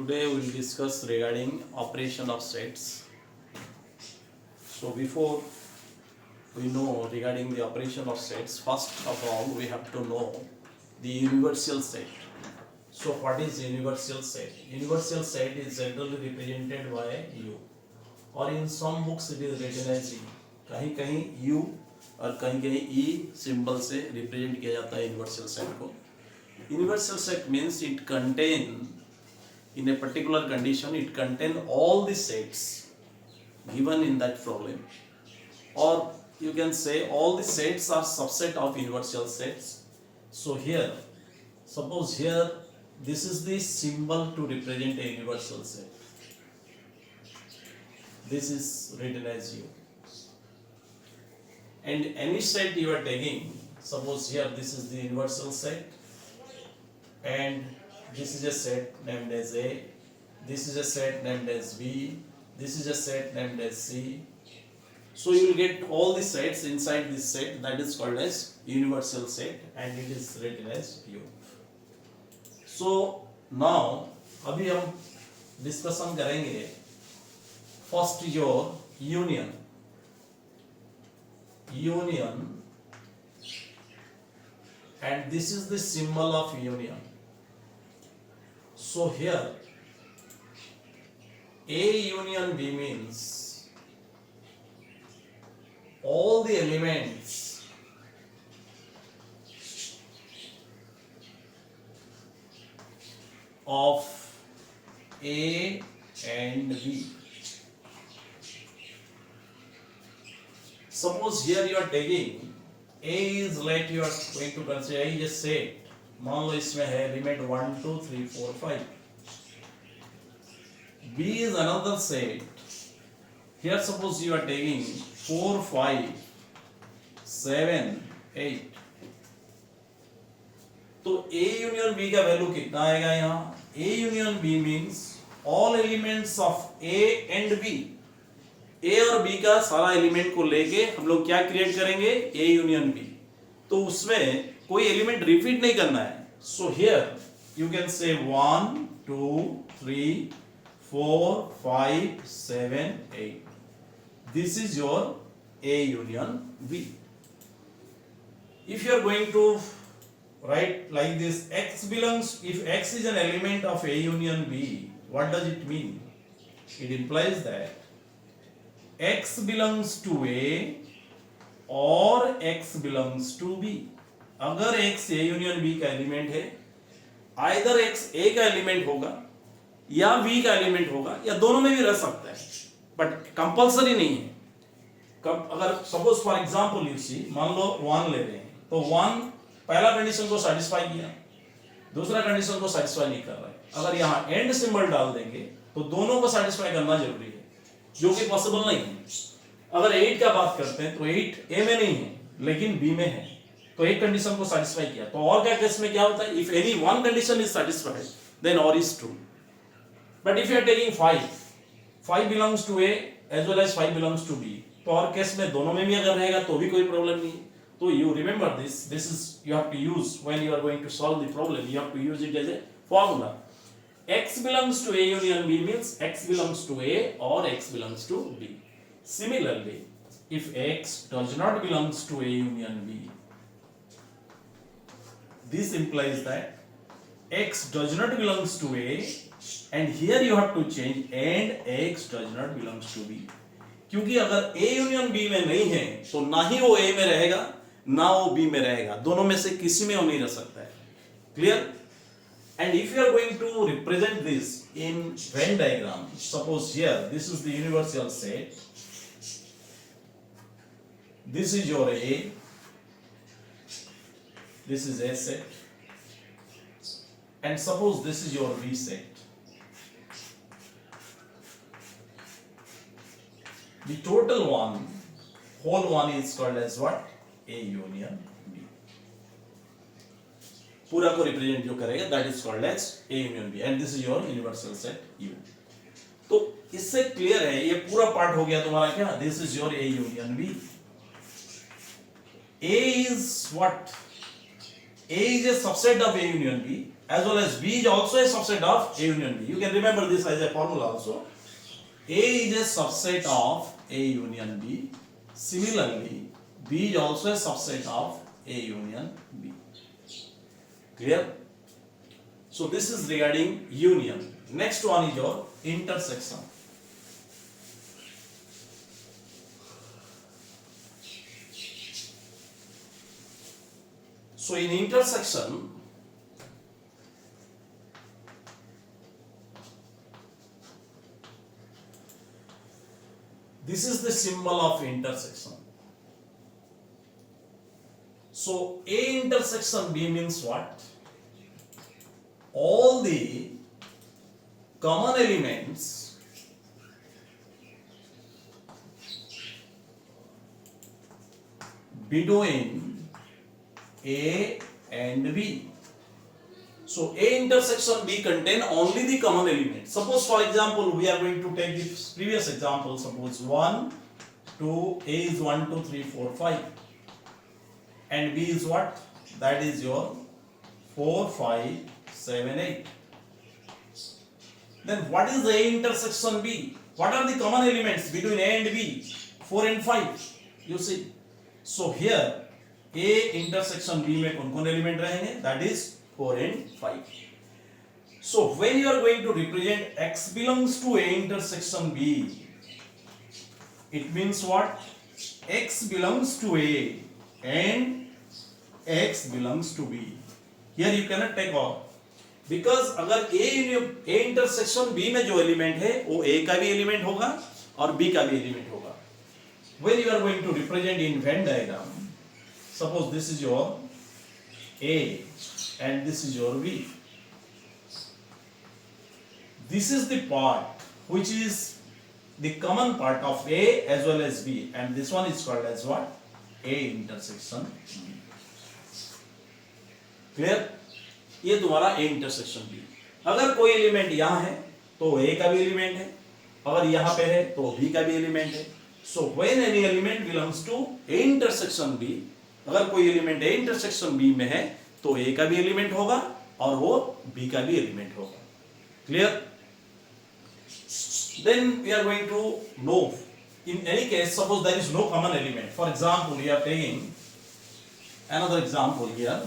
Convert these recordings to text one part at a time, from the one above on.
Today we will discuss regarding operation of sets. So before we know regarding the operation of sets, first of all we have to know the universal set. So what is universal set? Universal set is generally represented by U, or in some books it is written as E. कहीं कहीं U और कहीं कहीं E symbol से represent किया जाता है universal set को. Universal set means it contain, in a particular condition, it contain all the sets given in that problem, or you can say all the sets are subset of universal sets. So here, suppose here this is the symbol to represent a universal set. This is written as U, and any set you are taking, suppose here this is the universal set, and this is a set named as A, this is a set named as B, this is a set named as C. So you will get all the sets inside this set, that is called as universal set, and it is written as U. So now अभी हम discussion करेंगे first your union and this is the symbol of union. So here A union B means all the elements of A and B. Suppose here you are taking A is, let you are going to consider A is a set. मान लो इसमें है element 1 2 3 4 5. B is another set. Here suppose you are taking 4 5 7 8. तो A union B का value कितना आएगा यहाँ? A union B means all elements of A and B. A और B का सारा एलिमेंट को लेके हम लोग क्या क्रिएट करेंगे? A union B. तो उसमें कोई एलिमेंट रिपीट नहीं करना है. So here you can say 1 2 3 4 5 7 8. This is your A union B. If you are going to write like this, X belongs, if X is an element of A union B, what does it mean? It implies that X belongs to A और X belongs to B. अगर X A union B का element है, either X A का element होगा या B का element होगा, या दोनों में भी रह सकता है, बट कंपलसरी नहीं है. कब अगर suppose for example you see, मान लो 1 ले रहे हैं, तो 1 पहला कंडीशन को सेटिस्फाई किया, दूसरा कंडीशन को सेटिस्फाई नहीं कर रहा है. अगर यहाँ एंड सिंबल डाल देंगे तो दोनों को सेटिस्फाई करना जरूरी है, जो कि पॉसिबल नहीं है. अगर 8 का बात करते हैं तो 8 A में नहीं है लेकिन B में है, तो एक कंडीशन को सेटिस्फाई किया. तो और क्या केस में क्या होता है? If any one condition is satisfied then or is true. But if you are taking 5 belongs to A as well as 5 belongs to B, तो और केस में दोनों में भी अगर रहेगा तो भी कोई प्रॉब्लम नहीं है. तो you remember this is you have to use when you are going to solve the problem, you have to use it as a formula. X belongs to A union B means X belongs to A or X belongs to B. Similarly, if X does not belongs to A union B, this implies that X does not belongs to A, and here you have to change and X does not belongs to B. क्योंकि अगर A union B में नहीं है तो ना ही वो A में रहेगा ना वो B में रहेगा, दोनों में से किसी में वो नहीं रह सकता है. Clear? And if you are going to represent this in Venn diagram, suppose here this is the universal set, this is your A, this is A set, and suppose this is your B set. The total one, whole one is called as what? A union B. पूरा को represent जो करेगा that is called as A union B, and this is your universal set U. तो इससे clear है, ये पूरा part हो गया तुम्हारा क्या? This is your A union B. A is what? A is a subset of A union B, as well as B is also a subset of A union B. You can remember this as a formula also. A is a subset of A union B. Similarly, B is also a subset of A union B. Clear? So this is regarding union. Next one is your intersection. So in intersection, this is the symbol of intersection. So A intersection B means what? All the common elements between A and B. So A intersection B contain only the common element. Suppose for example we are going to take the previous example. Suppose 1, 2, A is 1, 2, 3, 4, 5 and B is what? That is your 4, 5, 7, 8. Then what is A intersection B? What are the common elements between A and B? 4 and 5. You see. So here A intersection B में कौन-कौन element रहेंगे? That is 4 and 5. So when you are going to represent X belongs to A intersection B, it means what? X belongs to A and X belongs to B. Here you cannot take off. Because अगर A intersection B में जो element है वो A का भी element होगा और B का भी element होगा. When you are going to represent in Venn diagram, suppose this is your A and this is your B. This is the part which is the common part of A as well as B, and this one is called as what? A intersection B. Clear? ये तुम्हारा A intersection B. अगर कोई element यहाँ है तो A का भी element है, अगर यहाँ पे है तो B का भी एलिमेंट है. So when any element belongs to A intersection B, अगर कोई एलिमेंट A intersection B में है तो A का भी एलिमेंट होगा और वो B का भी एलिमेंट होगा. Clear? Then we are going to know, in any case, suppose there is no common element. For example, we are taking another example here.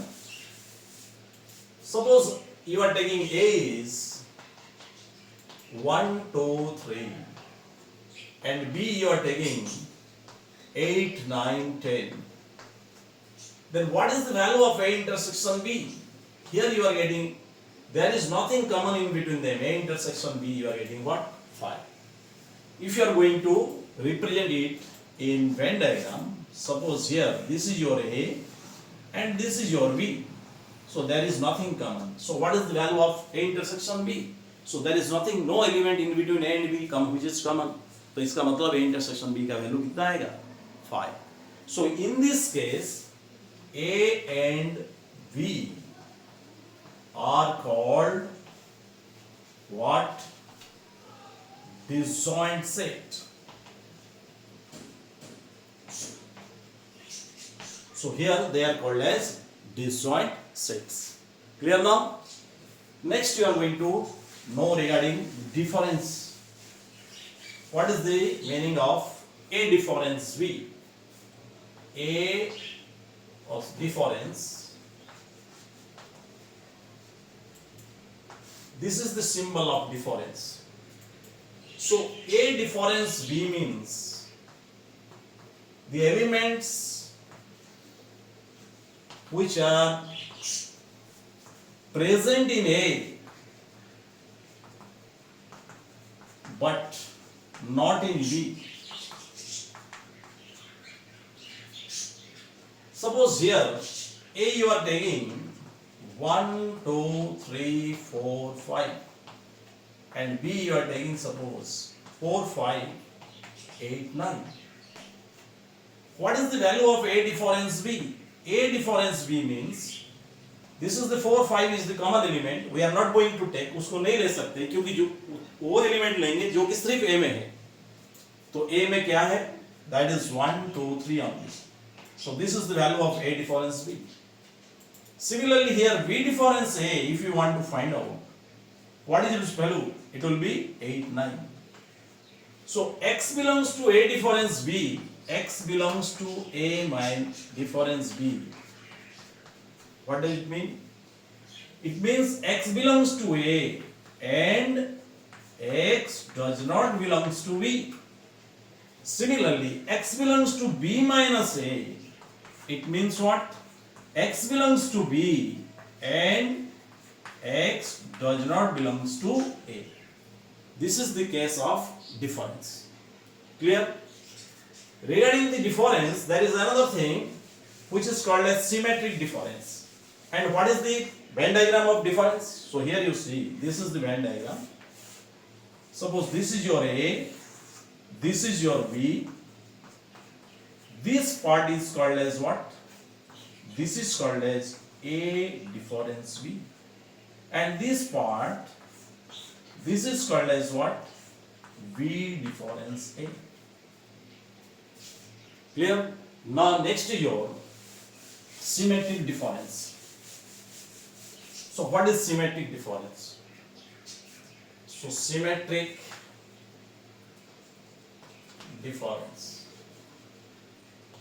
Suppose you are taking A is 1, 2, 3 and B you are taking 8, 9, 10. Then what is the value of A intersection B? Here you are getting, there is nothing common in between them. A intersection B you are getting what? 5. If you are going to represent it in Venn diagram, suppose here this is your A and this is your B. So there is nothing common. So what is the value of A intersection B? So there is nothing, no element in between A and B which is common. तो इसका मतलब A intersection B का value कितना आएगा? 5. So in this case, A and B are called what? Disjoint set. So here they are called as disjoint sets. Clear now? Next you are going to know regarding difference. What is the meaning of A difference B? A of difference. This is the symbol of difference. So A difference B means the elements which are present in A but not in B. Suppose here A you are taking 1, 2, 3, 4, 5 and B you are taking suppose 4, 5, 8, 9. What is the value of A difference B? A difference B means this is the 4, 5 is the common element. We are not going to take, उसको नहीं ले सकते क्योंकि जो वो element लेंगे जो कि सिर्फ A में है. तो A में क्या है? That is 1, 2, 3 only. So this is the value of A difference B. Similarly here B difference A, if you want to find out what is its value, it will be 8 9. So x belongs to A difference B, x belongs to A minus difference B. What does it mean? It means x belongs to A and x does not belongs to B. Similarly, x belongs to B minus A. It means what? X belongs to B and x does not belongs to A. This is the case of difference. Clear? Regarding the difference, there is another thing which is called as symmetric difference. And what is the Venn diagram of difference? So here you see, this is the Venn diagram. Suppose this is your A, this is your B. This part is called as what? This is called as A difference B. And this part, this is called as what? B difference A. Clear? Now next is your symmetric difference. So what is symmetric difference? So symmetric difference.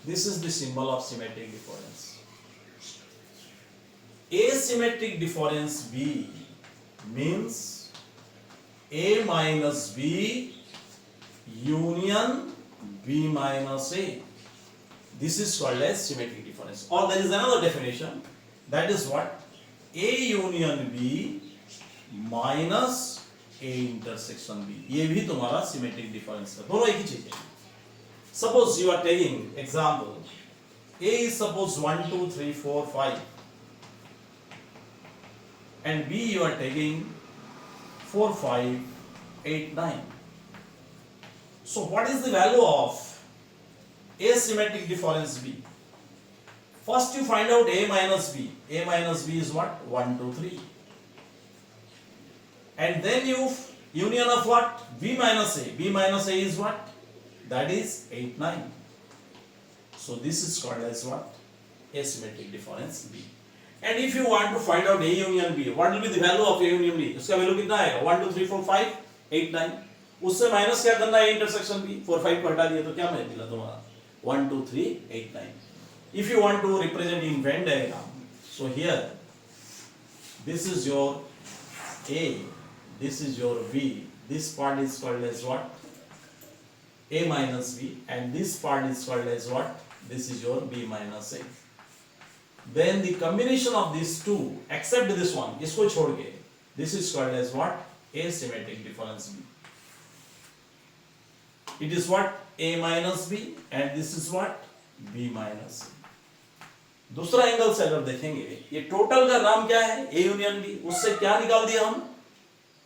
This is the symbol of symmetric difference. Asymmetric difference B means A minus B union B minus A. This is called as symmetric difference. Or there is another definition, that is what? A union B minus A intersection B. ये भी तुम्हारा symmetric difference है, दोनों एक ही चीज है. Suppose you are taking example, A is suppose 1 2 3 4 5 and B you are taking 4 5 8 9. So what is the value of asymmetric difference B? First you find out A minus B. A minus B is what? 1 2 3. And then you union of what? B minus A. B minus A is what? That is 8 9. So this is called as what? Asymmetric difference B. And if you want to find out A union B, what will be the value of A union B? उसका value कितना आएगा? 1 2 3 4 5 8 9. उससे minus क्या करना है? Intersection B. 4 5 को हटा दिया तो क्या मिला तुम्हारा? 1 2 3 8 9. If you want to represent in Venn diagram, so here this is your A, this is your B. This part is called as what? A minus B, and this part is called as what? This is your B minus A. Then the combination of these two, except this one, इसको छोड़ के, this is called as what? Asymmetric difference B. It is what? A minus B, and this is what? B minus A. दूसरा angle से अगर देखेंगे, ये total का नाम क्या है? A union B. उससे क्या निकाल दिया हम?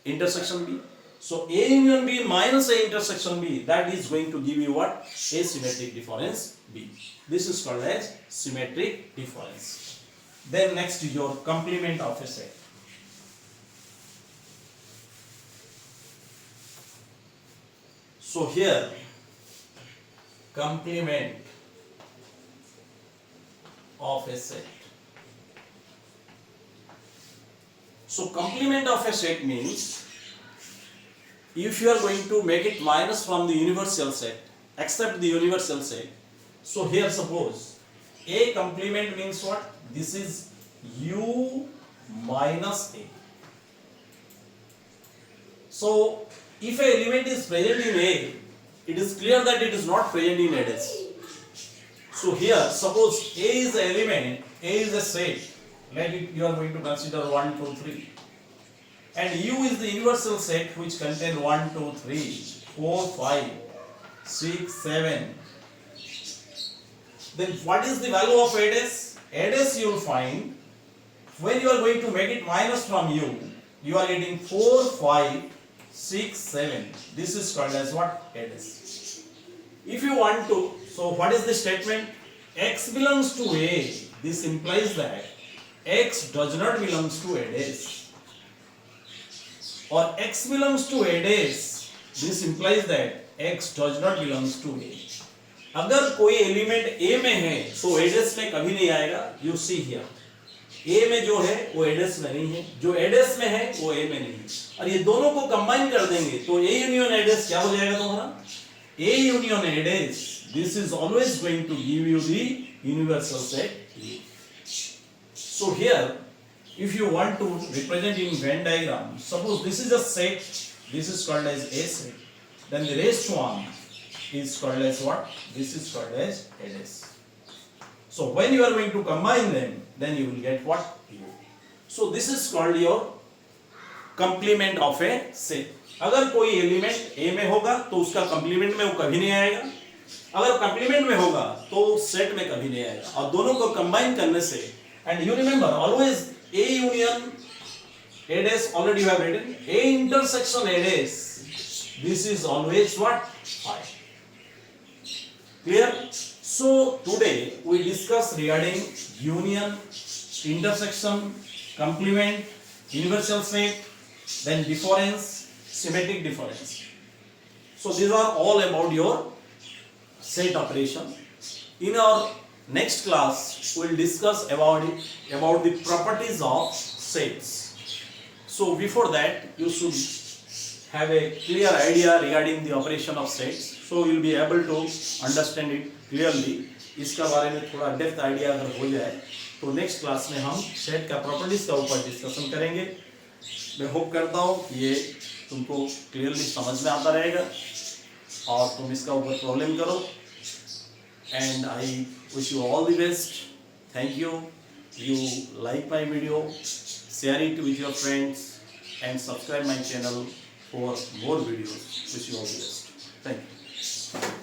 Intersection B. So A union B minus A intersection B, that is going to give you what? Asymmetric difference B. This is called as symmetric difference. Then next is your complement of a set. So here complement of a set. So complement of a set means if you are going to make it minus from the universal set, except the universal set. So here suppose A complement means what? This is U minus A. So if an element is present in A, it is clear that it is not present in ADS. So here suppose A is an element, A is a set, like you are going to consider 1 2 3. And U is the universal set which contains 1, 2, 3, 4, 5, 6, 7. Then what is the value of ADS? ADS you will find when you are going to make it minus from U, you are getting 4, 5, 6, 7. This is called as what? ADS. If you want to, so what is the statement? X belongs to A. This implies that X does not belongs to ADS. Or X belongs to ADS, this implies that X does not belongs to A. अगर कोई element A में है, तो ADS में कभी नहीं आएगा. You see here, ए में जो है वो एडेस में नहीं है, जो एडेस में है वो ए में नहीं है, और ये दोनों को कंबाइन कर देंगे तो ए यूनियन एडेस क्या हो जाएगा तुम्हारा? A union A dash, this is always going to give you the universal set A. So here, if you want to represent in Venn diagram, suppose this is a set, this is called as A set, then the rest one is called as what? This is called as ADS. So when you are going to combine them, then you will get what? U. So this is called your complement of a set. अगर कोई element A में होगा तो उसका complement में वो कभी नहीं आएगा, अगर कंप्लीमेंट में होगा तो सेट में कभी नहीं आएगा, और दोनों को कंबाइन करने से, and you remember always A union ADS, already you have written A intersection ADS, this is always what? Phi. Clear? So today we discuss regarding union, intersection, complement, universal set, then difference, symmetric difference. So these are all about your set operation. In our next class we will discuss about the properties of sets. So before that you should have a clear idea regarding the operation of sets, so you will be able to understand it clearly. इसका बारे में थोड़ा depth idea अगर हो जाए तो next class में हम सेट का प्रॉपर्टीज का ऊपर डिस्कशन करेंगे. मैं होप करता हूँ कि ये तुमको क्लियरली समझ में आता रहेगा और तुम इसका ऊपर प्रॉब्लम करो. And I wish you all the best. Thank you. You like my video, share it with your friends, and subscribe my channel for more videos. Wish you all the best. Thank you.